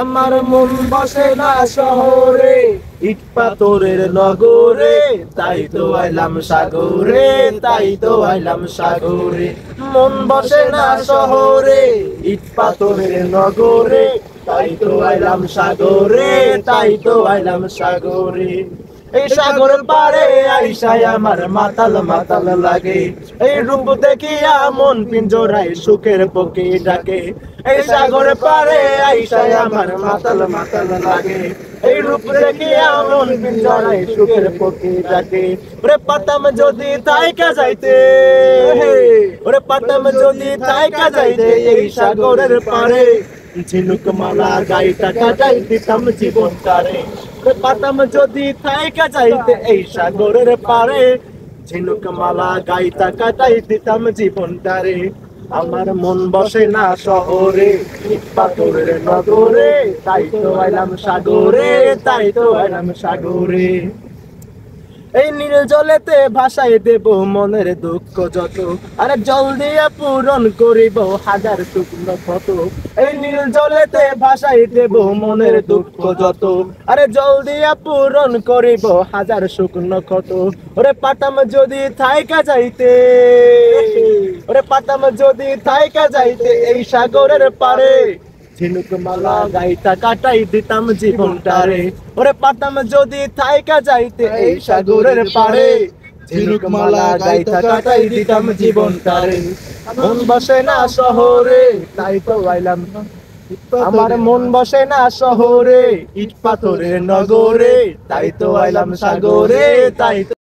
আমার মন বসে না শহরে, ইট পাথরের নগরে, তাই তো আইলাম সাগরে, তাই তো আইলাম সাগরে। মন বসে না শহরে, ইট পাথরের নগরে, তাই তো আইলাম সাগরে, তাই তো আইলাম সাগরে। এই সাগর পারে আইসায় আমার মাতাল মাতাল লাগে, এই রূপ দেখিয়া মন পিঞ্জরায় সুখের পক্ষী ডাকে। এই সাগর পারে আইসায় আমার মাতাল মাতাল লাগে, এই রূপ দেখিয়া মন পিঞ্জরায় সুখের পক্ষী ডাকে। ওরে পাতাম যদি থাইকা যাইতে, ওরে পাতাম যদি থাইকা যাইতে এই সাগরের পারে, ঝিনুক মালা গাইটা কাটাই দিতাম জীবনটারে। পাতাম যদি থাইকা যাইতে এই সাগরের পারে, ঝিনুক মালা গাইতা কাটাই দিতাম জীবনটারে। আমার মন বসে না শহরে, ইট পাথরের নগরে, তাই তো আইলাম সাগরে, তাই তো আইলাম সাগরে। এই নীল জলেতে ভাসাই দেব মনের দুঃখ যত, আরে জল দিয়ে পূরণ করিব হাজার শুকনো ক্ষত। এই নীল জলেতে ভাসাই দেব মনের দুঃখ যত, আরে জল দিয়া পূরণ করিব হাজার শুকনো ক্ষত। ওরে পাতাম যদি থাইকা যাইতে, ওরে পাতাম যদি থাইকা যাইতে এই সাগরের পারে, ঝিনুক মালা গাইতা কাটাই দিতাম জীবনটারে। ওরে পাতাম যদি থাইকা যাইতে এই সাগরের পারে, ঝিনুক মালা গাইতা কাটাই দিতাম জীবনটারে। মন বসে না শহরে, তাই তো আইলাম, আমার মন বসে না শহরে, ইট পাথরের নগরে, তাই তো আইলাম সাগরে, তাই তো